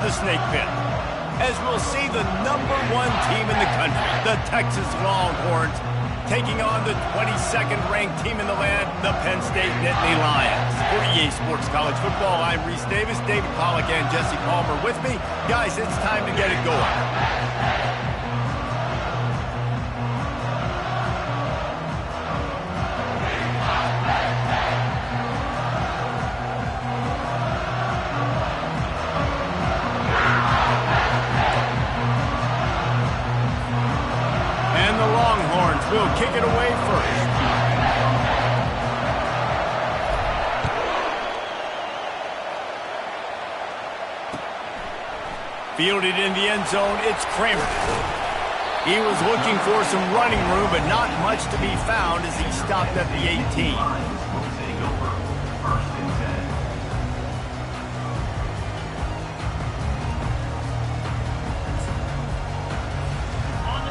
The snake pit, as we'll see the #1 team in the country, the Texas Longhorns, taking on the 22nd ranked team in the land, the Penn State Nittany Lions. For EA Sports College Football, I'm Reese Davis, David Pollack, and Jesse Palmer with me. Guys, it's time to get it going. We'll kick it away first. Fielded in the end zone, it's Kramer. He was looking for some running room, but not much to be found as he stopped at the 18.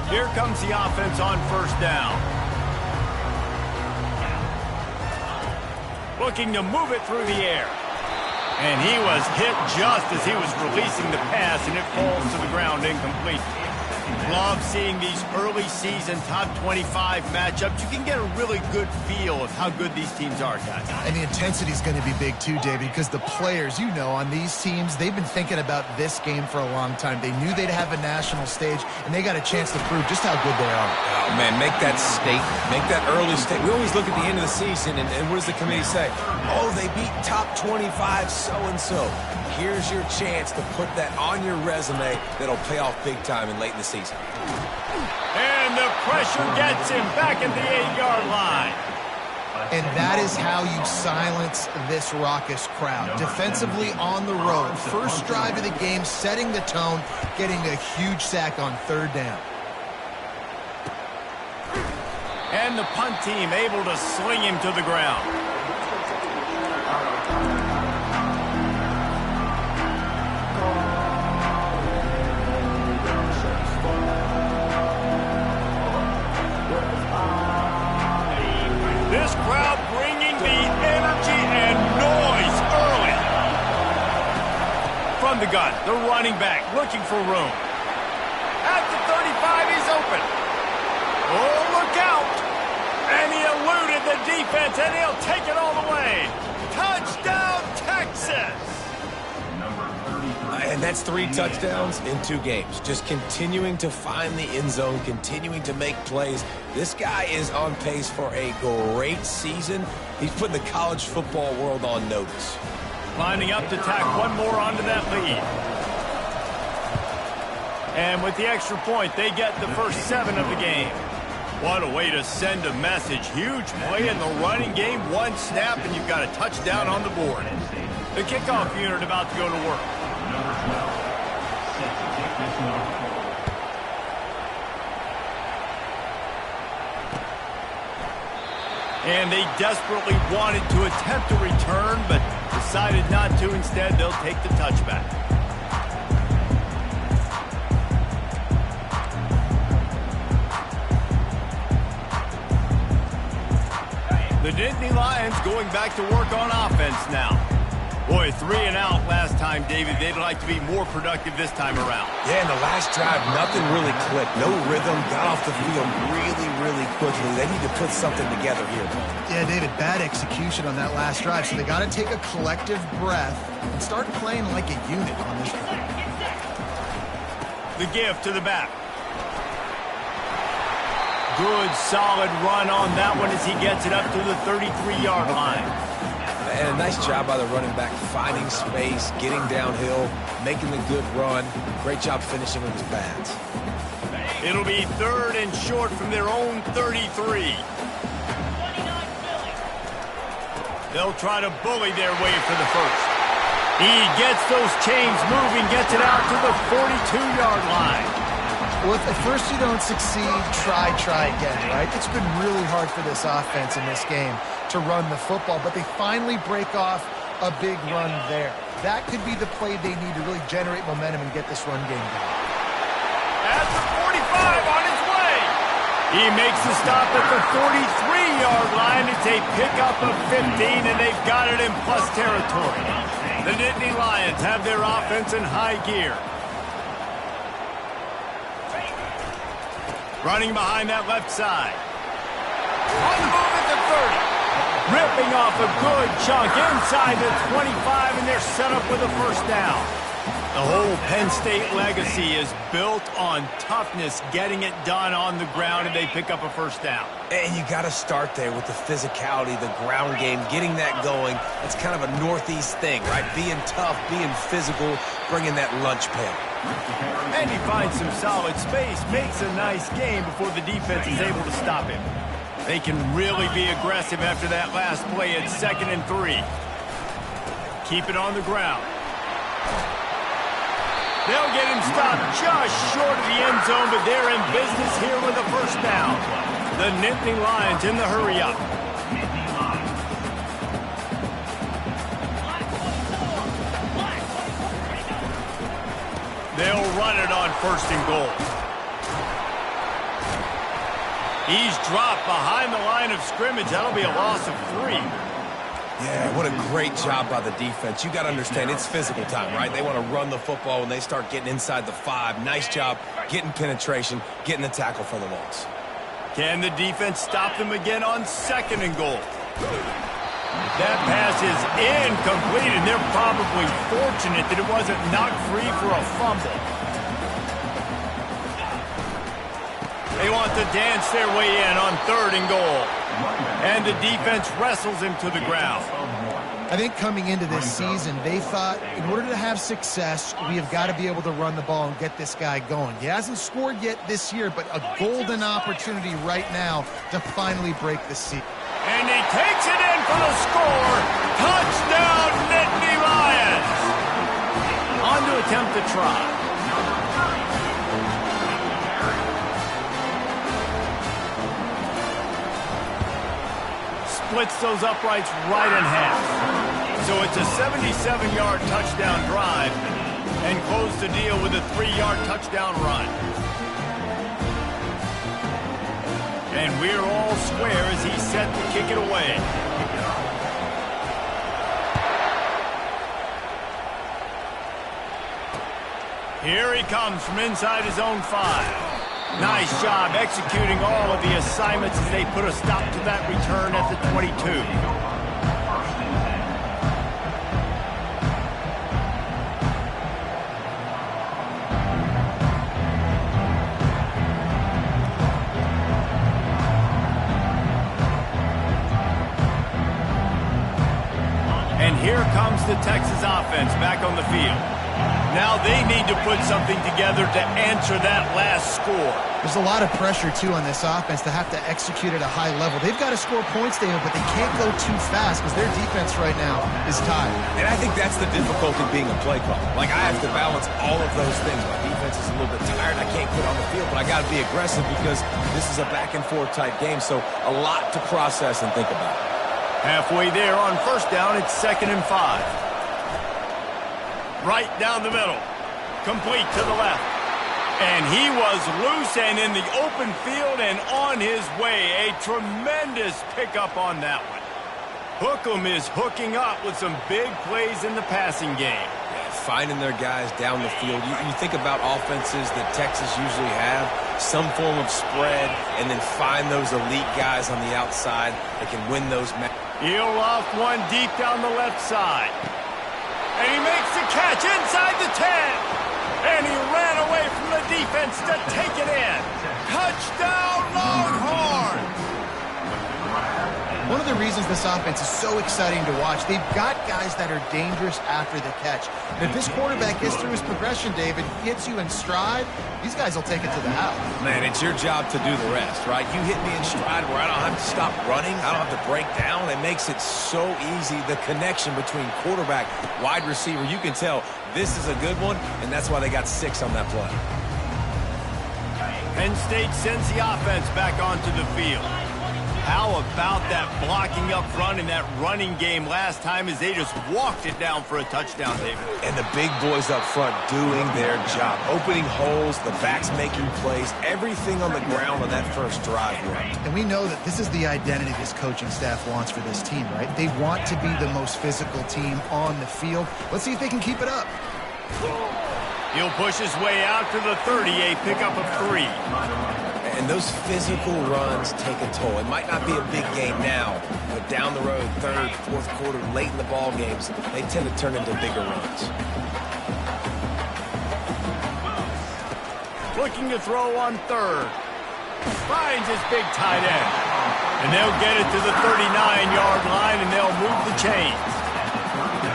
Here comes the offense on first down. Looking to move it through the air. And he was hit just as he was releasing the pass, and it falls to the ground incomplete. Love seeing these early season top 25 matchups. You can get a really good feel of how good these teams are, guys. And the intensity is going to be big too, David, because the players, you know, on these teams, they've been thinking about this game for a long time. They knew they'd have a national stage, and they got a chance to prove just how good they are. Oh, man, make that statement. Make that early statement. We always look at the end of the season, and what does the committee say? Oh, they beat top 25 so-and-so. Here's your chance to put that on your resume that'll pay off big time and late in the season. And the pressure gets him back at the 8-yard line. And that is how you silence this raucous crowd. Defensively on the road. First drive of the game, setting the tone, getting a huge sack on third down. And the punt team able to sling him to the ground. This crowd bringing the energy and noise early. From the gun, the running back looking for room. At the 35, he's open. Oh, look out. And he eluded the defense, and he'll take it all the way. Touchdown, Texas. And that's 3 touchdowns in 2 games. Just continuing to find the end zone, continuing to make plays. This guy is on pace for a great season. He's putting the college football world on notice. Lining up to tack one more onto that lead. And with the extra point, they get the first 7 of the game. What a way to send a message. Huge play in the running game. 1 snap, and you've got a touchdown on the board. The kickoff unit about to go to work. And they desperately wanted to attempt a return, but decided not to. Instead, they'll take the touchback. The Nittany Lions going back to work on offense now. Boy, 3 and out last time, David. They'd like to be more productive this time around. Yeah, in the last drive, nothing really clicked. No rhythm, got off the field really quickly. They need to put something together here. Yeah, David, bad execution on that last drive, so they got to take a collective breath and start playing like a unit on this drive. The give to the back. Good, solid run on that one as he gets it up to the 33-yard line. And a nice job by the running back, finding space, getting downhill, making the good run. Great job finishing with his pads. It'll be 3rd and short from their own 33. They'll try to bully their way for the first. He gets those chains moving, gets it out to the 42-yard line. Well, if at first you don't succeed, try again, right? It's been really hard for this offense in this game to run the football, but they finally break off a big run there. That could be the play they need to really generate momentum and get this run game going. At the 45, on his way. He makes the stop at the 43-yard line. It's a pickup of 15, and they've got it in plus territory. The Nittany Lions have their offense in high gear. Running behind that left side. On the move at the 30. Ripping off a good chunk inside the 25, and they're set up with a first down. The whole Penn State legacy is built on toughness, getting it done on the ground, and they pick up a first down. And you got to start there with the physicality, the ground game, getting that going. It's kind of a Northeast thing, right? Being tough, being physical, bringing that lunch pail. And he finds some solid space, makes a nice game before the defense is able to stop him. They can really be aggressive after that last play at 2nd and 3. Keep it on the ground. They'll get him stopped just short of the end zone, but they're in business here with a first down. The Nittany Lions in the hurry-up. They'll run it on 1st and goal. He's dropped behind the line of scrimmage. That'll be a loss of 3. Yeah, what a great job by the defense. You got to understand, it's physical time, right? They want to run the football when they start getting inside the 5. Nice job getting penetration, getting the tackle for the loss. Can the defense stop them again on 2nd and goal? That pass is incomplete, and they're probably fortunate that it wasn't knocked free for a fumble. They want to dance their way in on 3rd and goal. And the defense wrestles him to the ground. I think coming into this season, they thought in order to have success, we have got to be able to run the ball and get this guy going. He hasn't scored yet this year, but a golden opportunity right now to finally break the seal. And he takes it in for the score. Touchdown, Nittany Lions. On to attempt to try. Splits those uprights right in half. So it's a 77-yard touchdown drive and close the deal with a 3-yard touchdown run. And we're all square as he's set to kick it away. Here he comes from inside his own 5. Nice job executing all of the assignments as they put a stop to that return at the 22. And here comes the Texas offense back on the field. Now they need to put something together to answer that last score. There's a lot of pressure, too, on this offense to have to execute at a high level. They've got to score points, David, but they can't go too fast because their defense right now is tired. And I think that's the difficulty being a play caller. Like, I have to balance all of those things. My defense is a little bit tired. I can't quit on the field, but I got to be aggressive because this is a back-and-forth type game, so a lot to process and think about. Halfway there on 1st down, it's 2nd and 5. Right down the middle. Complete to the left. And he was loose and in the open field and on his way. A tremendous pickup on that one. Hookem is hooking up with some big plays in the passing game. Yeah, finding their guys down the field. You think about offenses that Texas usually have, some form of spread, and then find those elite guys on the outside that can win those matches. He'll loft one deep down the left side. And he makes the catch inside the 10. And he ran away from the defense to take it in. Touchdown, Longhorns! One of the reasons this offense is so exciting to watch, they've got guys that are dangerous after the catch. And if this quarterback gets through his progression, David, hits you in stride, these guys will take it to the house. Man, it's your job to do the rest, right? You hit me in stride where I don't have to stop running. I don't have to break down. It makes it so easy. The connection between quarterback, wide receiver, you can tell this is a good one, and that's why they got 6 on that play. Penn State sends the offense back onto the field. How about that blocking up front in that running game last time as they just walked it down for a touchdown, David? And the big boys up front doing their job. Opening holes, the backs making plays, everything on the ground on that first drive worked. And we know that this is the identity this coaching staff wants for this team, right? They want to be the most physical team on the field. Let's see if they can keep it up. He'll push his way out to the 38, pick up a 3. And those physical runs take a toll. It might not be a big game now, but down the road, third, fourth quarter, late in the ball games, they tend to turn into bigger runs. Looking to throw on third. Finds his big tight end. And they'll get it to the 39-yard line, and they'll move the chains.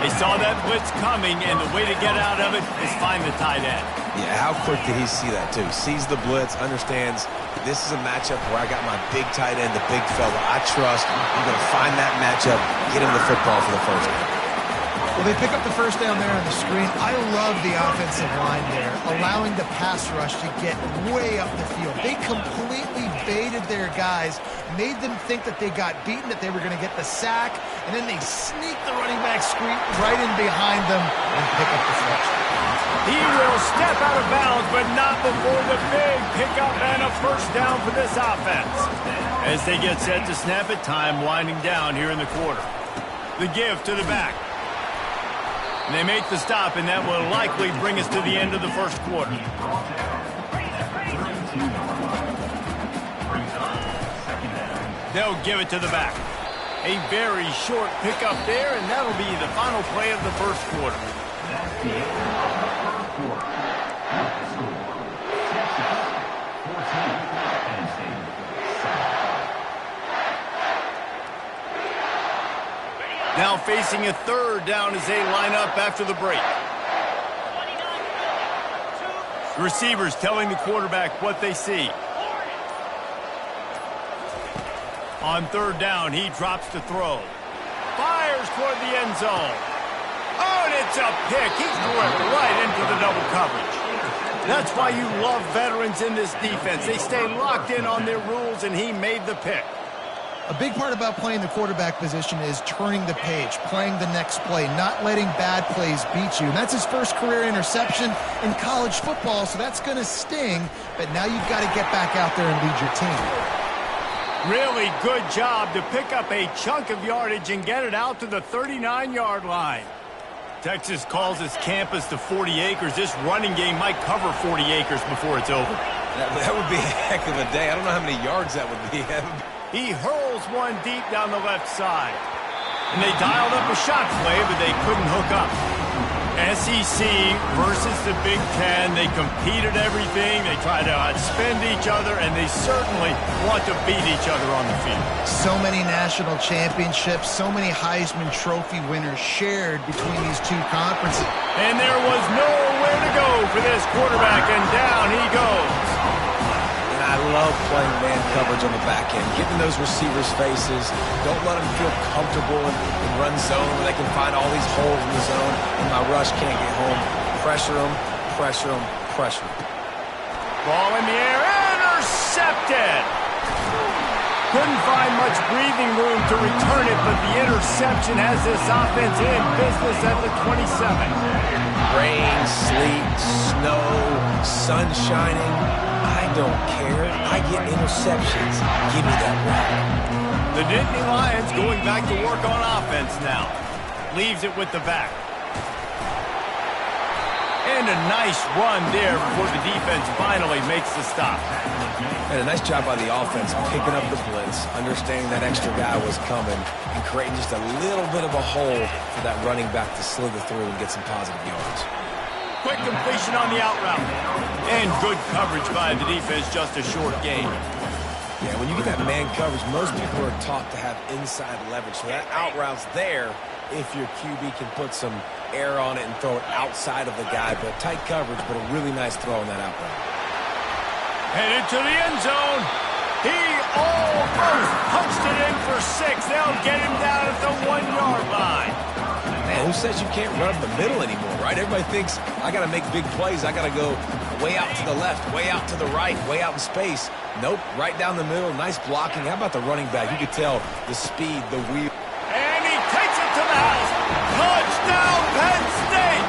They saw that blitz coming, and the way to get out of it is find the tight end. Yeah, how quick did he see that, too? Sees the blitz, understands this is a matchup where I got my big tight end, the big fella I trust. I'm going to find that matchup, get him the football for the first down. Well, they pick up the first down there on the screen. I love the offensive line there, allowing the pass rush to get way up the field. They completely baited their guys, made them think that they got beaten, that they were going to get the sack, and then they sneak the running back screen right in behind them and pick up the first. He will step out of bounds, but not before the big pickup and a first down for this offense. As they get set to snap it, time winding down here in the quarter. The give to the back. And they make the stop, and that will likely bring us to the end of the first quarter. They'll give it to the back. A very short pickup there, and that'll be the final play of the first quarter. Now facing a third down as they line up after the break. The receivers telling the quarterback what they see. On third down, he drops to throw. Fires toward the end zone. Oh, and it's a pick. He threw it right into the double coverage. That's why you love veterans in this defense. They stay locked in on their rules, and he made the pick. A big part about playing the quarterback position is turning the page, playing the next play, not letting bad plays beat you. And that's his first career interception in college football, so that's going to sting. But now you've got to get back out there and lead your team. Really good job to pick up a chunk of yardage and get it out to the 39-yard line. Texas calls his campus to 40 acres. This running game might cover 40 acres before it's over. That would be a heck of a day. I don't know how many yards that would be. He hurls one deep down the left side. And they dialed up a shot play, but they couldn't hook up. SEC versus the Big Ten. They competed everything. They try to outspend each other, and they certainly want to beat each other on the field. So many national championships, so many Heisman Trophy winners shared between these two conferences. And there was nowhere to go for this quarterback, and down he goes. I love playing man coverage on the back end, getting those receivers' faces. Don't let them feel comfortable in run zone where they can find all these holes in the zone and my rush can't get home. Pressure them, pressure them, pressure them. Ball in the air, intercepted! Couldn't find much breathing room to return it, but the interception has this offense in business at the 27. Rain, sleet, snow, sun shining. I don't care. I get interceptions. Give me that rock. The Nittany Lions going back to work on offense now. Leaves it with the back. And a nice run there before the defense finally makes the stop. And a nice job by the offense picking up the blitz, understanding that extra guy was coming, and creating just a little bit of a hole for that running back to slither through and get some positive yards. Quick completion on the out route. And good coverage by the defense, just a short gain. Yeah, when you get that man coverage, most people are taught to have inside leverage. So that out route's there if your QB can put some air on it and throw it outside of the guy. But tight coverage, but a really nice throw on that out route. Headed to the end zone. He almost punched it in for 6. They'll get him down at the 1-yard line. Man, who says you can't run up the middle anymore, right? Everybody thinks I got to make big plays. I got to go way out to the left, way out to the right, way out in space. Nope, right down the middle. Nice blocking. How about the running back? You could tell the speed, the wheel. And he takes it to the house. Touchdown, Penn State!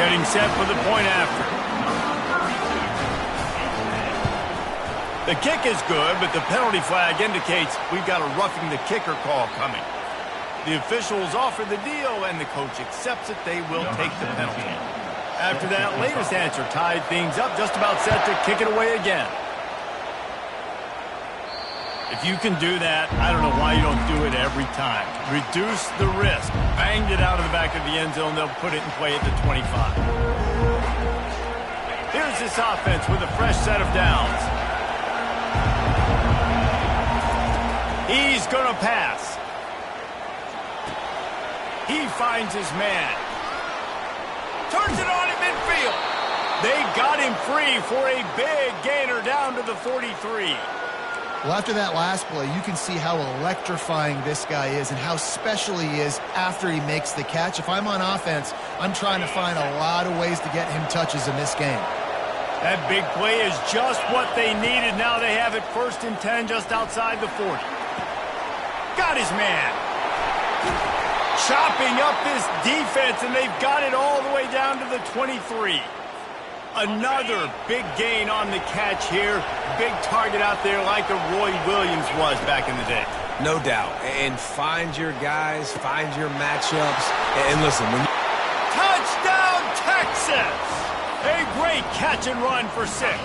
Getting set for the point after. The kick is good, but the penalty flag indicates we've got a roughing the kicker call coming. The officials offer the deal, and the coach accepts it. They will take the penalty. After that latest answer tied things up, just about set to kick it away again. If you can do that, I don't know why you don't do it every time. Reduce the risk. Banged it out of the back of the end zone. They'll put it in play at the 25. Here's this offense with a fresh set of downs. He's going to pass. He finds his man. Turns it on in midfield. They got him free for a big gainer down to the 43. Well, after that last play, you can see how electrifying this guy is and how special he is after he makes the catch. If I'm on offense, I'm trying to find a lot of ways to get him touches in this game. That big play is just what they needed. Now they have it 1st and 10 just outside the 40. Got his man. Chopping up this defense, and they've got it all the way down to the 23. Another big gain on the catch here. Big target out there like a Roy Williams was back in the day. No doubt. And find your guys, find your matchups. And listen, when you... Touchdown, Texas! A great catch and run for 6.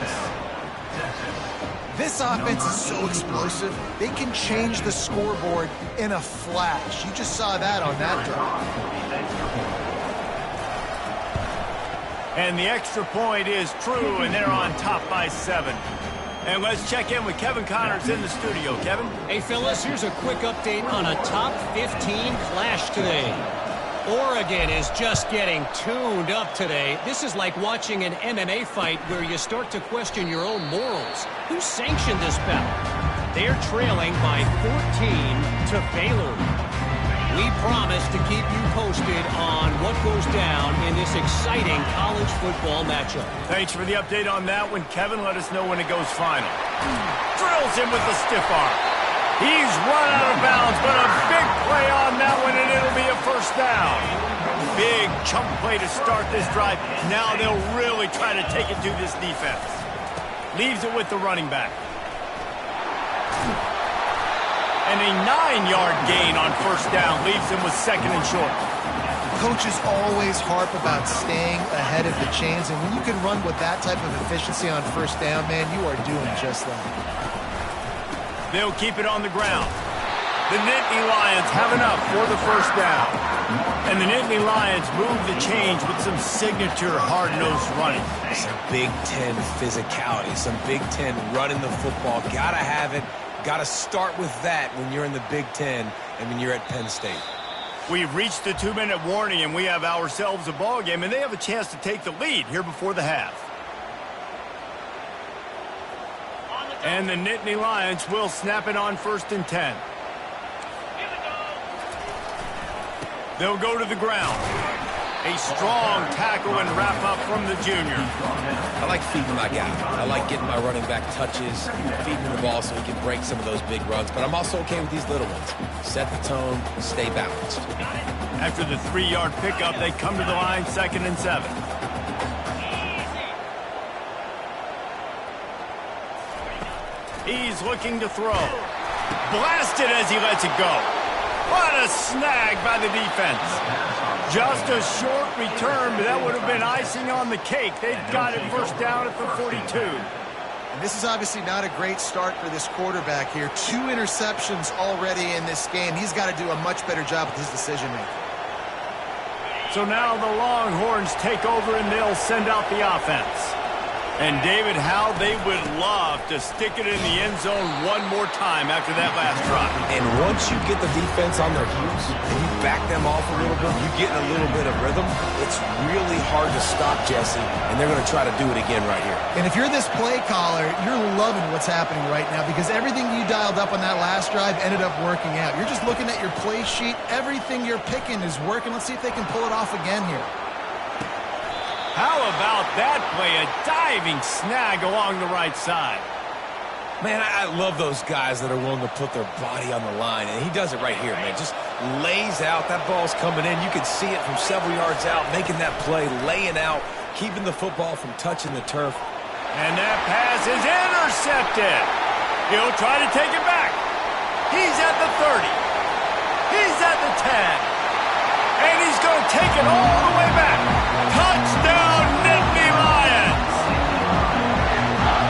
This offense is so explosive, they can change the scoreboard in a flash. You just saw that on that drive. And the extra point is true, and they're on top by 7. And let's check in with Kevin Connors in the studio. Kevin? Hey, fellas, here's a quick update on a top 15 clash today. Oregon is just getting tuned up today. This is like watching an MMA fight where you start to question your own morals. Who sanctioned this bout? They're trailing by 14 to Baylor. We promise to keep you posted on what goes down in this exciting college football matchup. Thanks for the update on that one, Kevin. Let us know when it goes final. Drills him with the stiff arm. He's run out of bounds, but a big play on that one, and it'll be a 1st down. Big chunk play to start this drive. Now they'll really try to take it to this defense. Leaves it with the running back. And a 9-yard gain on 1st down leaves him with 2nd and short. Coaches always harp about staying ahead of the chains, and when you can run with that type of efficiency on 1st down, man, you are doing just that. They'll keep it on the ground. The Nittany Lions have enough for the 1st down. And the Nittany Lions move the change with some signature hard-nosed running. Some Big Ten physicality, some Big Ten running the football. Gotta have it. Got to start with that when you're in the Big Ten and when you're at Penn State. We've reached the 2-minute warning, and we have ourselves a ball game, and they have a chance to take the lead here before the half. And the Nittany Lions will snap it on 1st and 10. They'll go to the ground. A strong tackle and wrap up from the junior. I like feeding my guy. I like getting my running back touches, feeding him the ball so he can break some of those big runs. But I'm also okay with these little ones. Set the tone, stay balanced. After the 3-yard pickup, they come to the line 2nd and 7. He's looking to throw. Blasted as he lets it go. What a snag by the defense. Just a short return, but that would have been icing on the cake. They've got it 1st down at the 42. And this is obviously not a great start for this quarterback here. 2 interceptions already in this game. He's got to do a much better job with his decision-making. So now the Longhorns take over, and they'll send out the offense. And, David, how they would love to stick it in the end zone one more time after that last drive. And once you get the defense on their heels and you back them off a little bit, you get a little bit of rhythm, it's really hard to stop, Jesse, and they're going to try to do it again right here. And if you're this play caller, you're loving what's happening right now because everything you dialed up on that last drive ended up working out. You're just looking at your play sheet. Everything you're picking is working. Let's see if they can pull it off again here. How about that play? A diving snag along the right side. Man, I love those guys that are willing to put their body on the line, and he does it right here, man. Just lays out. That ball's coming in. You can see it from several yards out, making that play, laying out, keeping the football from touching the turf. And that pass is intercepted. He'll try to take it back. He's at the 30. He's at the 10. And he's going to take it all the way back. Touchdown, Nittany Lions.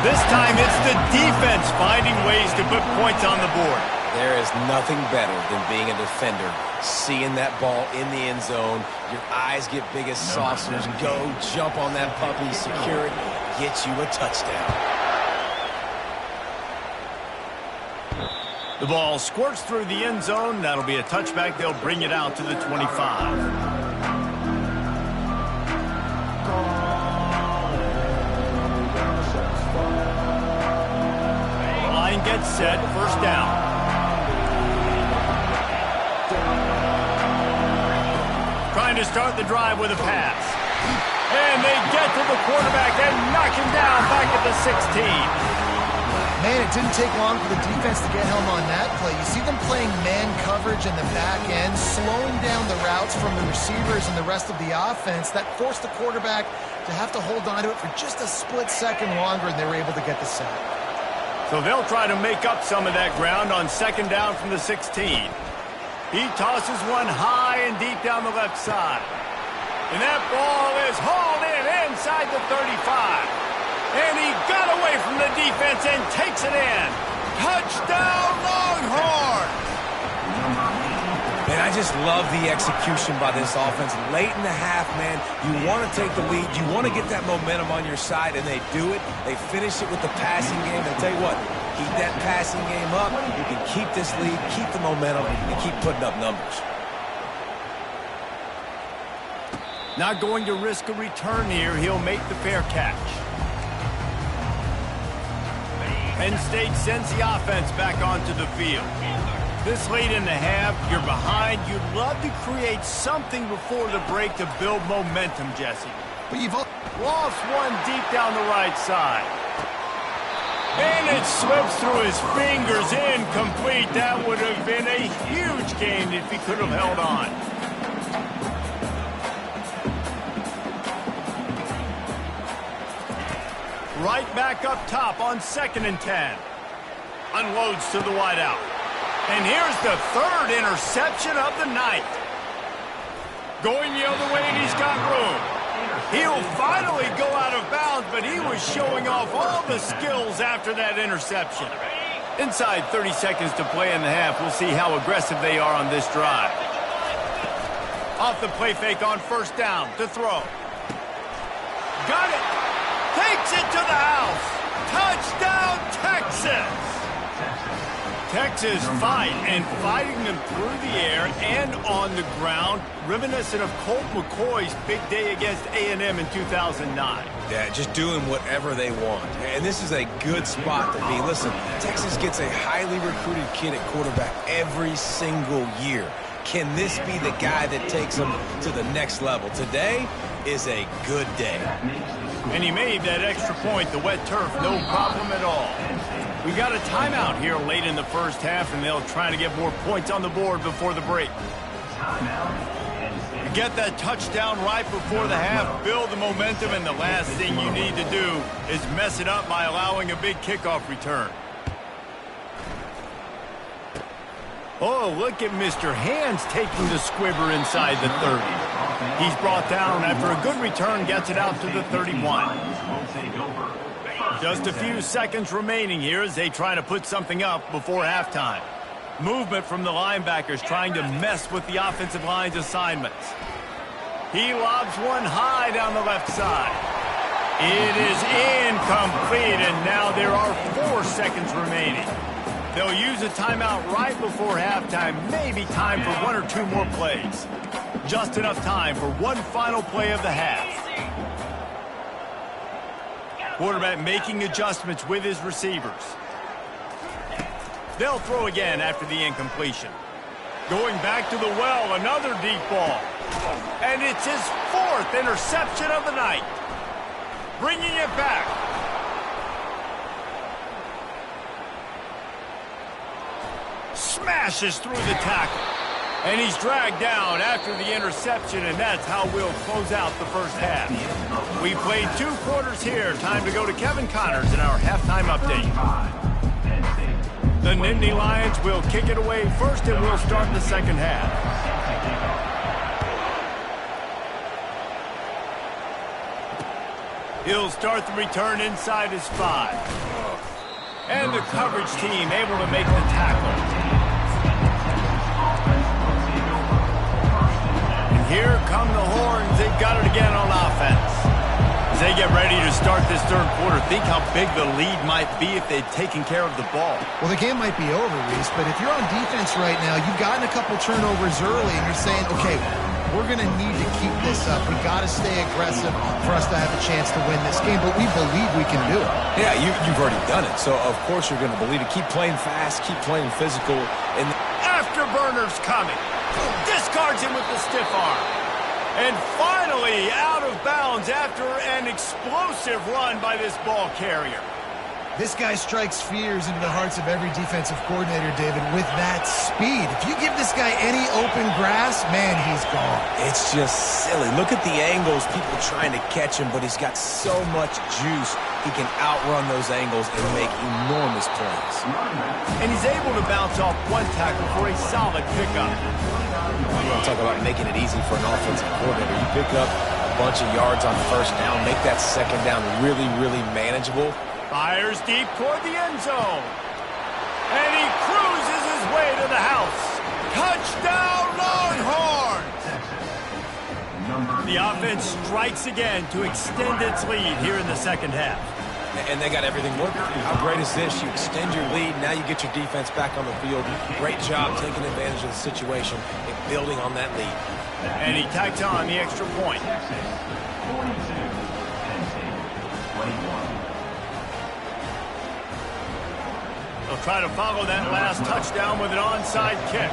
This time it's the defense finding ways to put points on the board. There is nothing better than being a defender, seeing that ball in the end zone. Your eyes get big as saucers. Go jump on that puppy, secure it, get you a touchdown. The ball squirts through the end zone. That'll be a touchback. They'll bring it out to the 25. Gets set, first down. Trying to start the drive with a pass. And they get to the quarterback and knock him down back at the 16. Man, it didn't take long for the defense to get home on that play. You see them playing man coverage in the back end, slowing down the routes from the receivers and the rest of the offense. That forced the quarterback to have to hold on to it for just a split second longer, and they were able to get the sack. So they'll try to make up some of that ground on second down from the 16. He tosses one high and deep down the left side. And that ball is hauled in inside the 35. And he got away from the defense and takes it in. Touchdown, Longhorns! Man, I just love the execution by this offense. Late in the half, man, you want to take the lead. You want to get that momentum on your side, and they do it. They finish it with the passing game. I'll tell you what, keep that passing game up. You can keep this lead, keep the momentum, and keep putting up numbers. Not going to risk a return here. He'll make the fair catch. Penn State sends the offense back onto the field. This late in the half, you're behind. You'd love to create something before the break to build momentum, Jesse. But you've lost one deep down the right side. And it slips through his fingers, incomplete. That would have been a huge gain if he could have held on. Right back up top on 2nd and 10. Unloads to the wideout. And here's the third interception of the night. Going the other way, and he's got room. He'll finally go out of bounds, but he was showing off all the skills after that interception. Inside 30 seconds to play in the half. We'll see how aggressive they are on this drive. Off the play fake on first down to throw. Got it. Takes it to the house. Touchdown, Texas. Texas fighting them through the air and on the ground, reminiscent of Colt McCoy's big day against A&M in 2009. Yeah, just doing whatever they want. And this is a good spot to be. Listen, Texas gets a highly recruited kid at quarterback every single year. Can this be the guy that takes them to the next level? Today is a good day. And he made that extra point, the wet turf, no problem at all. We got a timeout here late in the first half, and they'll try to get more points on the board before the break. Get that touchdown right before the half, build the momentum, and the last thing you need to do is mess it up by allowing a big kickoff return. Oh, look at Mr. Hands taking the squibber inside the 30. He's brought down after a good return, gets it out to the 31. Just a few seconds remaining here as they try to put something up before halftime. Movement from the linebackers trying to mess with the offensive line's assignments. He lobs one high down the left side. It is incomplete, and now there are 4 seconds remaining. They'll use a timeout right before halftime, maybe time for 1 or 2 more plays. Just enough time for one final play of the half. Quarterback making adjustments with his receivers. They'll throw again after the incompletion. Going back to the well, another deep ball. And it's his 4th interception of the night. Bringing it back. smashes through the tackle. And he's dragged down after the interception, and that's how we'll close out the first half. We played 2 quarters here. Time to go to Kevin Connors in our halftime update. The Nittany Lions will kick it away first, and we'll start the second half. He'll start the return inside his 5. And the coverage team able to make the tackle. Here come the horns. They've got it again on offense. As they get ready to start this third quarter, think how big the lead might be if they'd taken care of the ball. Well, the game might be over, Reese, but if you're on defense right now, you've gotten a couple turnovers early, and you're saying, okay, we're going to need to keep this up. We've got to stay aggressive for us to have a chance to win this game, but we believe we can do it. Yeah, you've already done it, so of course you're going to believe it. Keep playing fast, keep playing physical. And Afterburners coming. Discards him with the stiff arm. And finally out of bounds after an explosive run by this ball carrier. This guy strikes fears into the hearts of every defensive coordinator, David, with that speed. If you give this guy any open grass, man, he's gone. it's just silly. Look at the angles, people trying to catch him, but he's got so much juice. He can outrun those angles and make enormous plays. And he's able to bounce off one tackle for a solid pickup. You want to talk about making it easy for an offensive coordinator. You pick up a bunch of yards on first down, make that second down really, really manageable. Fires deep toward the end zone. And he cruises his way to the house. Touchdown, Longhorns! The offense strikes again to extend its lead here in the second half. And they got everything working. How great is this? You extend your lead, now you get your defense back on the field. Great job taking advantage of the situation and building on that lead. And he tacks on the extra point. They'll try to follow that last touchdown with an onside kick.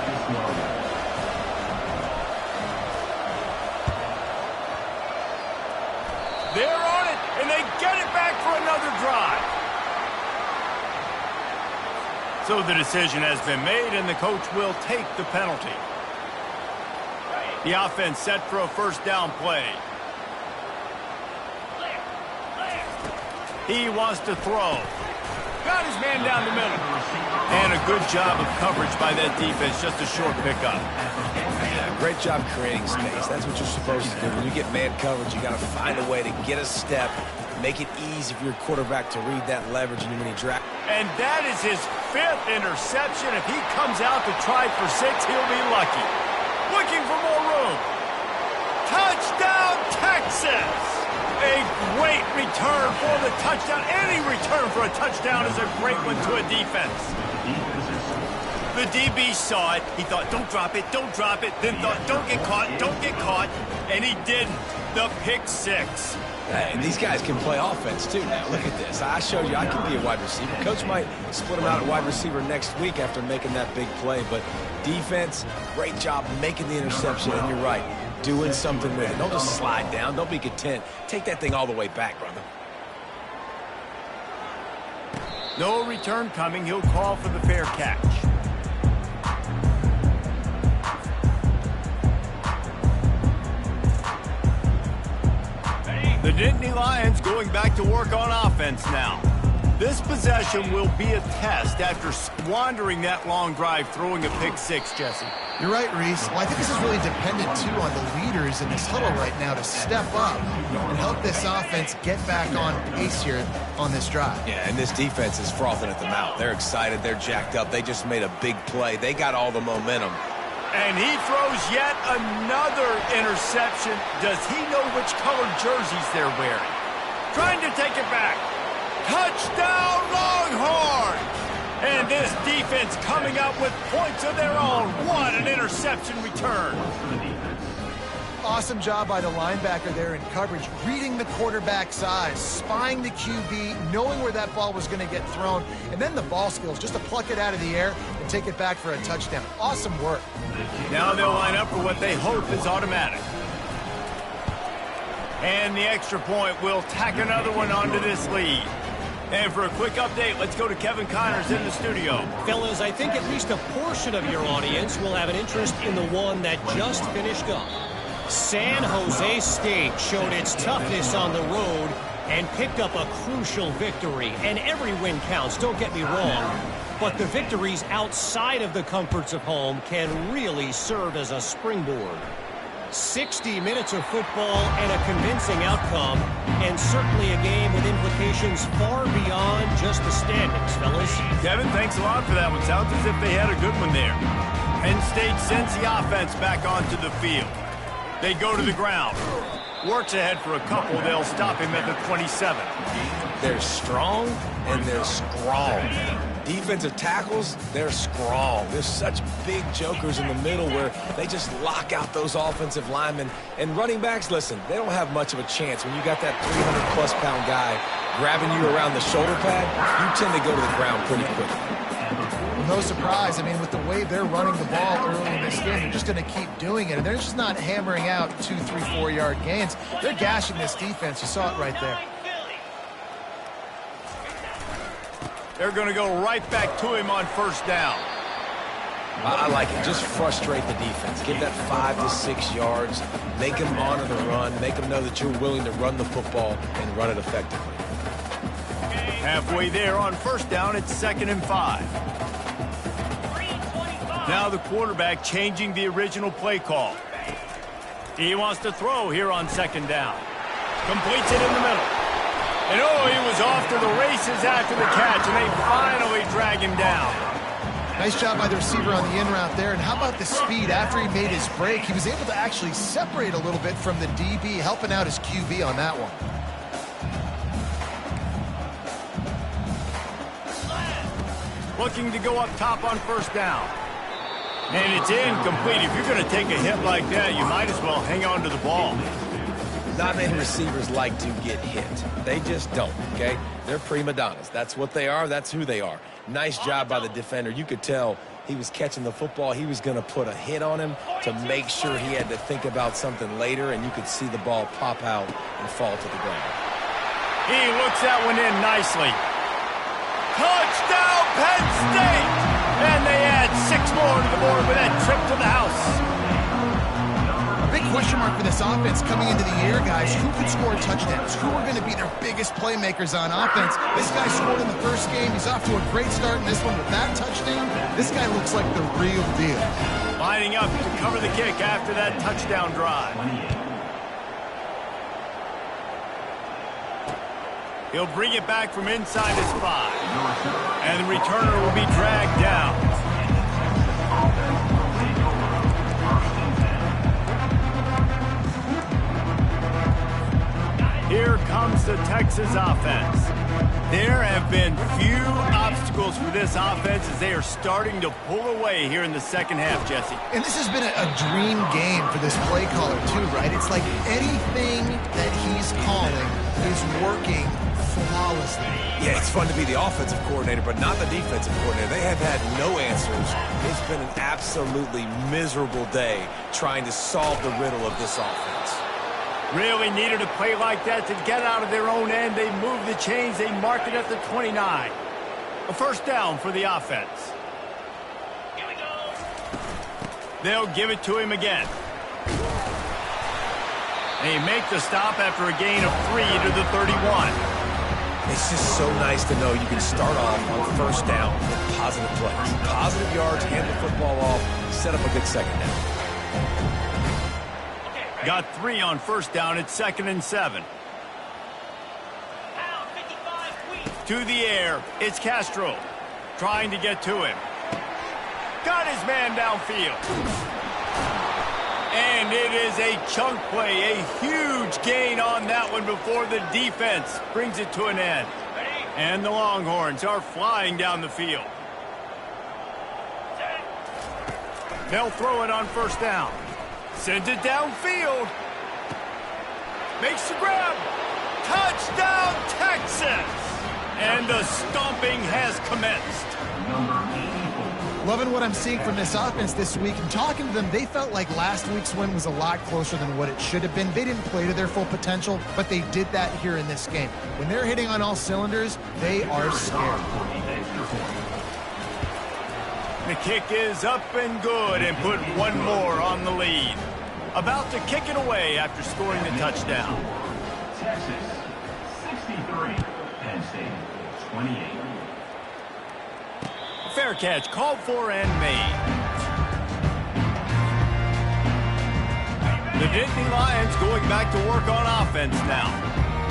They're on it, and they get it back for another drive. So the decision has been made, and the coach will take the penalty. The offense set for a first down play. He wants to throw. Got his man down the middle. And a good job of coverage by that defense, just a short pickup. Yeah, great job creating space. That's what you're supposed to do. When you get man coverage, you got to find a way to get a step, make it easy for your quarterback to read that leverage and when he drives. And that is his 5th interception. If he comes out to try for 6, he'll be lucky. Looking for more room. Touchdown, Texas! A great return for the touchdown. Any return for a touchdown is a great one to a defense. The DB saw it. He thought, don't drop it, don't drop it. Then thought, don't get caught, don't get caught. And he didn't. The pick 6. And these guys can play offense, too, now. Look at this. I showed you I can be a wide receiver. Coach might split him out at wide receiver next week after making that big play. But defense, great job making the interception. And you're right, doing something with it. Don't just slide down. Don't be content. Take that thing all the way back, brother. No return coming. He'll call for the fair catch. The Nittany Lions going back to work on offense now. This possession will be a test after squandering that long drive, throwing a pick 6, Jesse. You're right, Reese. Well, I think this is really dependent, too, on the leaders in this huddle right now to step up and help this offense get back on pace here on this drive. Yeah, and this defense is frothing at the mouth. They're excited. They're jacked up. They just made a big play. They got all the momentum. And he throws yet another interception. Does he know which colored jerseys they're wearing? Trying to take it back. Touchdown, Longhorns! And this defense coming up with points of their own. What an interception return. Awesome job by the linebacker there in coverage, reading the quarterback's eyes, spying the QB, knowing where that ball was going to get thrown, and then the ball skills just to pluck it out of the air and take it back for a touchdown. Awesome work. Now they'll line up for what they hope is automatic. And the extra point will tack another one onto this lead. And for a quick update, let's go to Kevin Connors in the studio. Fellas, I think at least a portion of your audience will have an interest in the one that just finished up. San Jose State showed its toughness on the road and picked up a crucial victory. And every win counts, don't get me wrong. But the victories outside of the comforts of home can really serve as a springboard. 60 minutes of football and a convincing outcome, and certainly a game with implications far beyond just the standings, fellas. Kevin, thanks a lot for that one. Sounds as if they had a good one there. Penn State sends the offense back onto the field. They go to the ground. Works ahead for a couple. They'll stop him at the 27. They're strong and they're strong. Defensive tackles, they're strong. There's such big jokers in the middle where they just lock out those offensive linemen. And running backs, listen, they don't have much of a chance. When you got that 300-plus pound guy grabbing you around the shoulder pad, you tend to go to the ground pretty quickly. Well, no surprise. I mean, with the way they're running the ball early in this game, they're just going to keep doing it. And they're just not hammering out 2, 3, 4-yard gains. They're gashing this defense. You saw it right there. They're going to go right back to him on first down. I like it. Just frustrate the defense. Give that 5 to 6 yards. Make them honor the run. Make them know that you're willing to run the football and run it effectively. Halfway there on first down, it's 2nd and 5. Now the quarterback changing the original play call. He wants to throw here on 2nd down. Completes it in the middle. And oh, he was off to the races after the catch, and they finally drag him down. Nice job by the receiver on the in route there. And how about the speed? After he made his break, he was able to actually separate a little bit from the DB, helping out his QB on that one. Looking to go up top on first down. And it's incomplete. If you're going to take a hit like that, you might as well hang on to the ball. Not many receivers like to get hit. They just don't, okay? They're prima donnas. That's what they are. That's who they are. Nice job by the defender. You could tell he was catching the football. He was going to put a hit on him to make sure he had to think about something later, and you could see the ball pop out and fall to the ground. He looks that one in nicely. Touchdown, Penn State! And they add 6 more to the board with that trip to the house. Big question mark for this offense coming into the year, guys. Who could score touchdowns? Who are going to be their biggest playmakers on offense? This guy scored in the first game. He's off to a great start in this one with that touchdown. This guy looks like the real deal. Lining up to cover the kick after that touchdown drive. He'll bring it back from inside his 5. And the returner will be dragged down. Here comes the Texas offense. There have been few obstacles for this offense as they are starting to pull away here in the second half, Jesse. And this has been a dream game for this play caller, too, right? It's like anything that he's calling is working flawlessly. Yeah, it's fun to be the offensive coordinator, but not the defensive coordinator. They have had no answers. It's been an absolutely miserable day trying to solve the riddle of this offense. Really needed a play like that to get out of their own end. They move the chains. They mark it at the 29. A first down for the offense. Here we go. They'll give it to him again. They make the stop after a gain of 3 to the 31. It's just so nice to know you can start off on first down with positive plays. Positive yards, hand the football off, set up a good second down. Got 3 on first down. It's 2nd and 7. To the air. It's Castro trying to get to him. Got his man downfield. And it is a chunk play. A huge gain on that one before the defense brings it to an end. And the Longhorns are flying down the field. They'll throw it on first down. Sends it downfield. Makes the grab. Touchdown, Texas! And the stomping has commenced. Loving what I'm seeing from this offense this week. And talking to them, they felt like last week's win was a lot closer than what it should have been. They didn't play to their full potential, but they did that here in this game. When they're hitting on all cylinders, they are scared. The kick is up and good and put one more on the lead. About to kick it away after scoring the touchdown. Texas, 63. Penn State, 28. Fair catch called for and made. The Nittany Lions going back to work on offense now.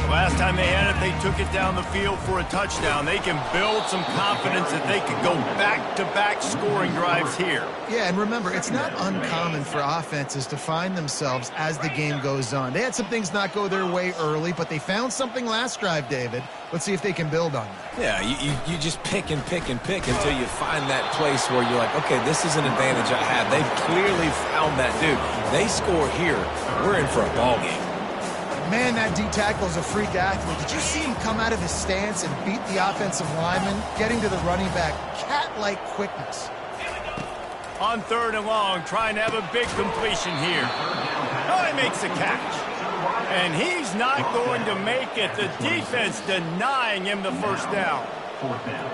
Last time they had it, they took it down the field for a touchdown. They can build some confidence that they could go back-to-back scoring drives here. Yeah, and remember, it's not uncommon for offenses to find themselves as the game goes on. They had some things not go their way early, but they found something last drive, David. Let's see if they can build on that. Yeah, you just pick and pick and pick until you find that place where you're like, okay, this is an advantage I have. They've clearly found that, dude. They score here, we're in for a ball game. Man, that D-tackle is a freak athlete. Did you see him come out of his stance and beat the offensive lineman, getting to the running back? Cat-like quickness. On 3rd and long, trying to have a big completion here. Oh, he makes the catch. And he's not going to make it. The defense denying him the first down. 4th down.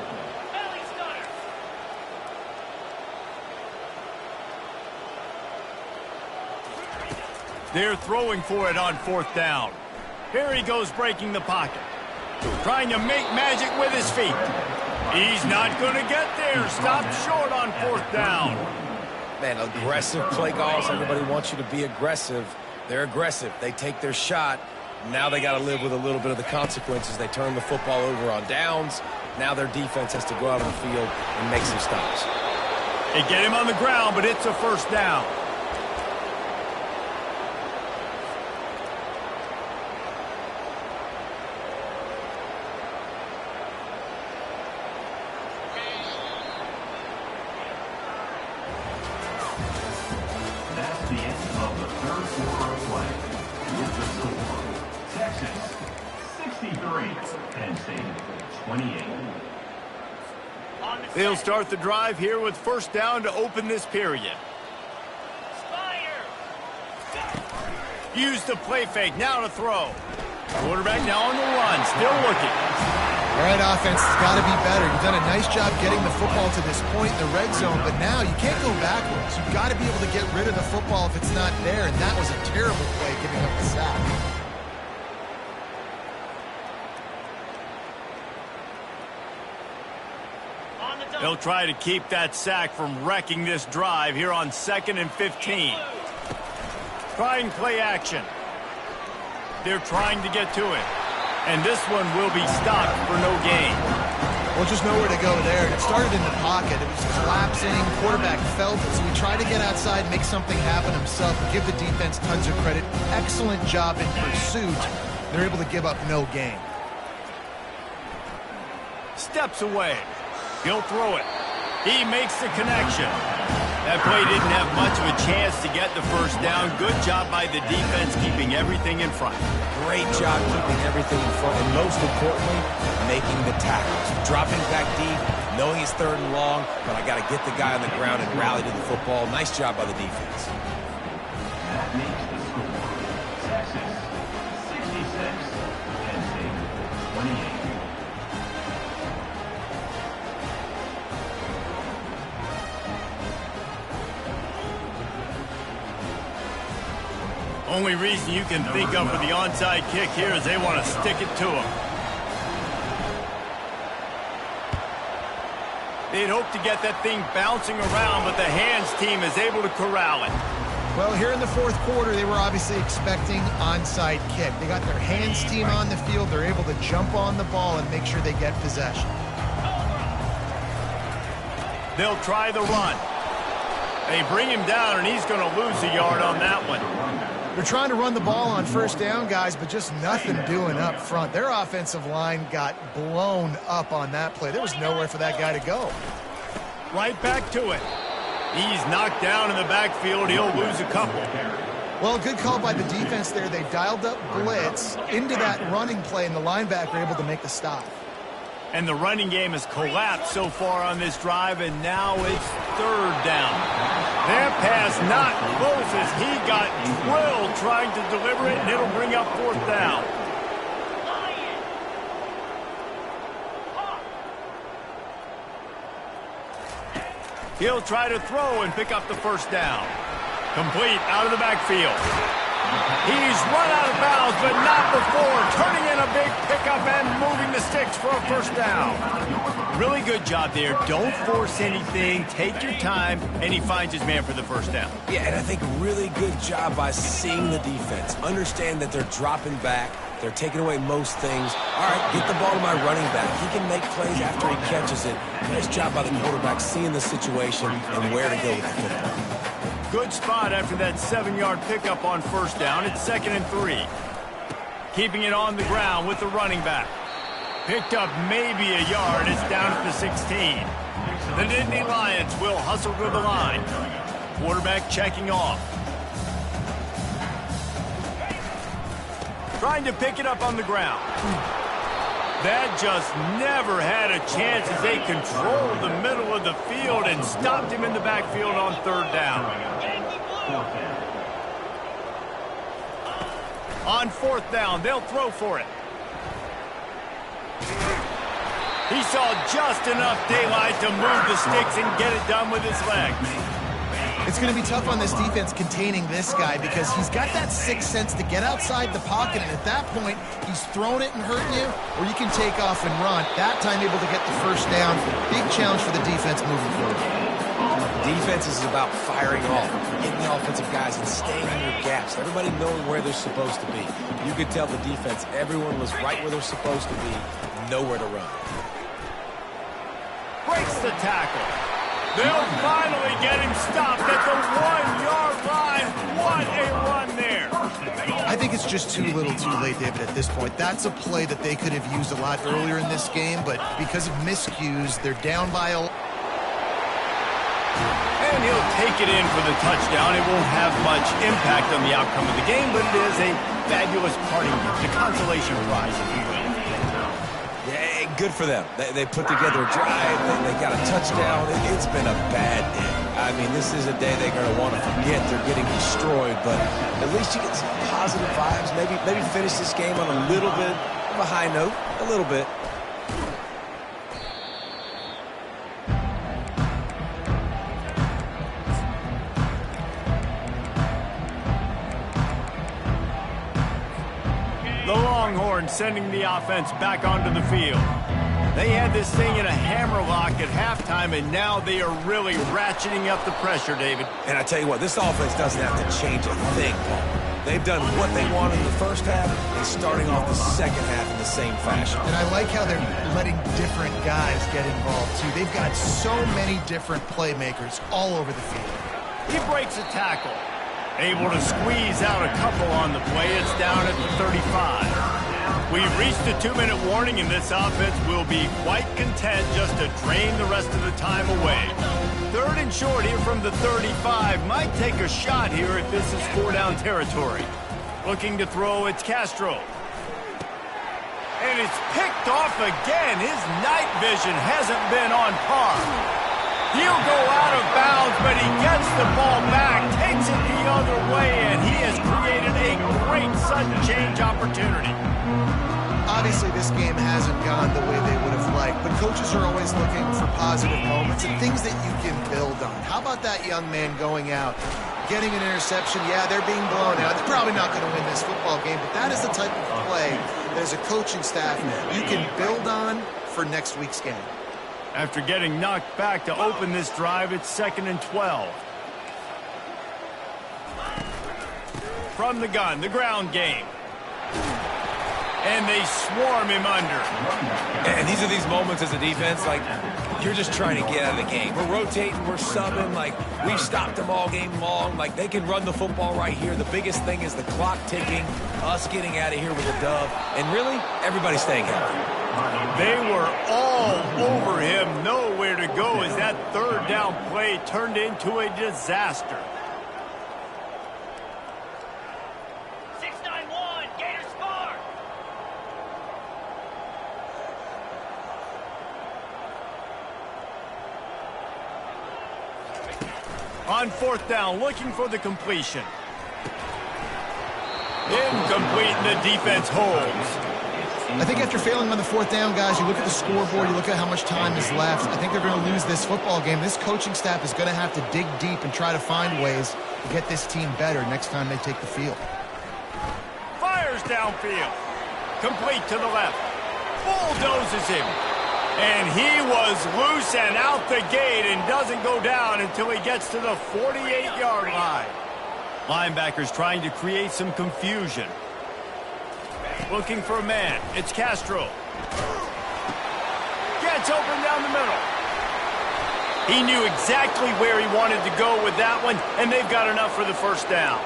They're throwing for it on 4th down. Here he goes breaking the pocket. Trying to make magic with his feet. He's not going to get there. Stopped short on 4th down. Man, aggressive play calls. Everybody wants you to be aggressive. They're aggressive. They take their shot. Now they got to live with a little bit of the consequences. They turn the football over on downs. Now their defense has to go out on the field and make some stops. They get him on the ground, but it's a first down. That's the end of the 3rd quarter of play. With the score, Texas, 63. Penn State, 28. They'll start the drive here with first down to open this period. Use the play fake, now to throw. Quarterback now on the run, still looking. All right, offense has got to be better. You've done a nice job getting the football to this point in the red zone, but now you can't go backwards. You've got to be able to get rid of the football if it's not there, and that was a terrible play giving up the sack. They'll try to keep that sack from wrecking this drive here on 2nd and 15. Trying play action. They're trying to get to it. And this one will be stopped for no gain. Well, just nowhere to go there. It started in the pocket. It was collapsing. Quarterback felt it, so he tried to get outside, make something happen himself, and give the defense tons of credit. Excellent job in pursuit. They're able to give up no gain. Steps away. He'll throw it. He makes the connection. That play didn't have much of a chance to get the first down. Good job by the defense keeping everything in front. Great job keeping everything in front, and most importantly, making the tackles. Dropping back deep, knowing it's 3rd and long, but I got to get the guy on the ground and rally to the football. Nice job by the defense. That makes the score, Texas, 66. Penn State, 28. Only reason you can think of for the onside kick here is they want to stick it to him. They'd hope to get that thing bouncing around, but the hands team is able to corral it. Well, here in the 4th quarter, they were obviously expecting onside kick. They got their hands team on the field. They're able to jump on the ball and make sure they get possession. They'll try the run. They bring him down, and he's going to lose a yard on that one. They're trying to run the ball on first down, guys, but just nothing doing up front. Their offensive line got blown up on that play. There was nowhere for that guy to go. Right back to it. He's knocked down in the backfield. He'll lose a couple. Well, good call by the defense there. They dialed up blitz into that running play, and the linebacker able to make the stop. And the running game has collapsed so far on this drive, and now it's third down. That pass not close as he got drilled trying to deliver it, and it'll bring up fourth down. He'll try to throw and pick up the first down. Complete out of the backfield. He's run out of bounds, but not before turning in a big pickup and moving the sticks for a first down. Really good job there. Don't force anything. Take your time, and he finds his man for the first down. Yeah, and I think really good job by seeing the defense. Understand that they're dropping back. They're taking away most things. All right, get the ball to my running back. He can make plays after he catches it. Nice job by the quarterback seeing the situation and where to go with the football. Good spot after that 7-yard pickup on first down. It's 2nd and 3. Keeping it on the ground with the running back. Picked up maybe a yard. It's down at the 16. The Nittany Lions will hustle to the line. Quarterback checking off. Trying to pick it up on the ground. That just never had a chance as they controlled the middle of the field and stopped him in the backfield on third down. On fourth down, they'll throw for it. He saw just enough daylight to move the sticks and get it done with his legs. It's going to be tough on this defense containing this guy because he's got that sixth sense to get outside the pocket, and at that point, he's throwing it and hurting you, or you can take off and run. That time able to get the first down. Big challenge for the defense moving forward. Defense is about firing off, hitting the offensive guys and staying in your gaps. Everybody knowing where they're supposed to be. You could tell the defense, everyone was right where they're supposed to be, nowhere to run. Breaks the tackle. They'll finally get him stopped at the 1-yard line. What a run there. I think it's just too little too late, David, at this point. That's a play that they could have used a lot earlier in this game, but because of miscues, they're down by a... And he'll take it in for the touchdown. It won't have much impact on the outcome of the game, but it is a fabulous parting gift, a consolation prize, if you will. Yeah, good for them. They put together a drive. They got a touchdown. It's been a bad day. I mean, this is a day they're going to want to forget. They're getting destroyed, but at least you get some positive vibes. Maybe finish this game on a little bit of a high note, a little bit. The Longhorns sending the offense back onto the field. They had this thing in a hammerlock at halftime, and now they are really ratcheting up the pressure, David. And I tell you what, this offense doesn't have to change a thing, Paul. They've done what they wanted in the first half and starting off the second half in the same fashion. And I like how they're letting different guys get involved, too. They've got so many different playmakers all over the field. He breaks a tackle. Able to squeeze out a couple on the play. It's down at the 35. We've reached a 2-minute warning, and this offense will be quite content just to drain the rest of the time away. Third and short here from the 35. Might take a shot here if this is 4-down territory. Looking to throw, it's Castro. And it's picked off again. His night vision hasn't been on par. He'll go out of bounds, but he gets the ball back, takes it the other way, and he has created a great sudden change opportunity. Obviously, this game hasn't gone the way they would have liked, but coaches are always looking for positive moments and things that you can build on. How about that young man going out, getting an interception? Yeah, they're being blown out. They're probably not going to win this football game, but that is the type of play that as a coaching staff you can build on for next week's game. After getting knocked back to open this drive, it's 2nd and 12. From the gun, the ground game. And they swarm him under. And these are these moments as a defense, like, you're just trying to get out of the game. We're rotating, we're subbing, like, we've stopped them all game long. Like, they can run the football right here. The biggest thing is the clock ticking, us getting out of here with a dub, and really, everybody staying healthy. They were all over him, nowhere to go as that third down play turned into a disaster. 691, Gators score! On fourth down, looking for the completion. Incomplete, and the defense holds. I think after failing on the fourth down, guys, you look at the scoreboard, you look at how much time is left. I think they're going to lose this football game. This coaching staff is going to have to dig deep and try to find ways to get this team better next time they take the field. Fires downfield. Complete to the left. Bulldozes him. And he was loose and out the gate and doesn't go down until he gets to the 48-yard line. Linebackers trying to create some confusion. Looking for a man. It's Castro. Gets open down the middle. He knew exactly where he wanted to go with that one, and they've got enough for the first down.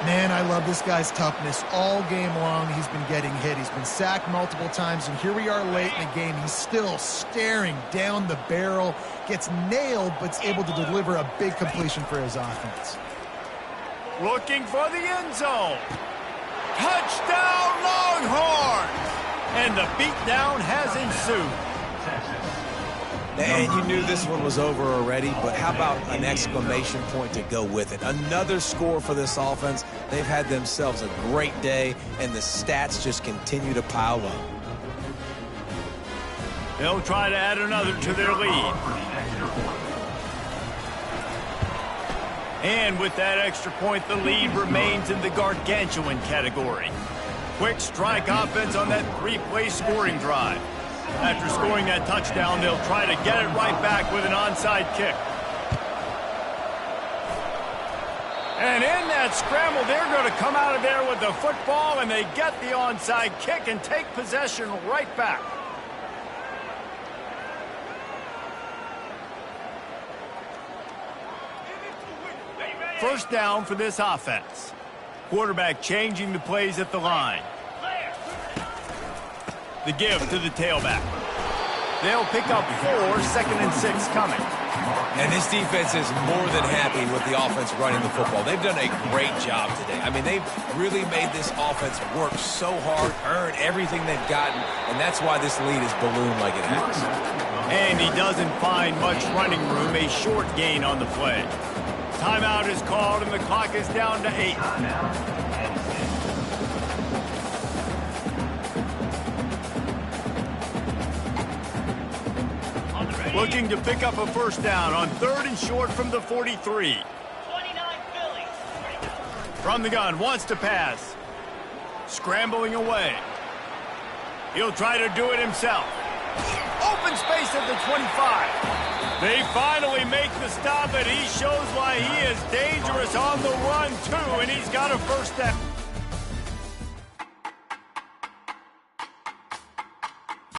Man, I love this guy's toughness. All game long, he's been getting hit. He's been sacked multiple times, and here we are late in the game. He's still staring down the barrel, gets nailed, but's able to deliver a big completion for his offense. Looking for the end zone. Touchdown, Longhorns! And the beatdown has ensued. And you knew this one was over already, but how about an exclamation point to go with it? Another score for this offense. They've had themselves a great day, and the stats just continue to pile up. They'll try to add another to their lead. And with that extra point, the lead remains in the gargantuan category. Quick strike offense on that three-play scoring drive. After scoring that touchdown, they'll try to get it right back with an onside kick. And in that scramble, they're going to come out of there with the football, and they get the onside kick and take possession right back. First down for this offense. Quarterback changing the plays at the line. The give to the tailback. They'll pick up 4, 2nd and 6 coming. And this defense is more than happy with the offense running the football. They've done a great job today. I mean, they've really made this offense work so hard, earn everything they've gotten, and that's why this lead is ballooned like it has. And he doesn't find much running room, a short gain on the play. Timeout is called, and the clock is down to 8. Looking to pick up a first down on 3rd and short from the 43. From the gun, wants to pass. Scrambling away. He'll try to do it himself. Open space at the 25. They finally make the stop, and he shows why he is dangerous on the run, too, and he's got a first down.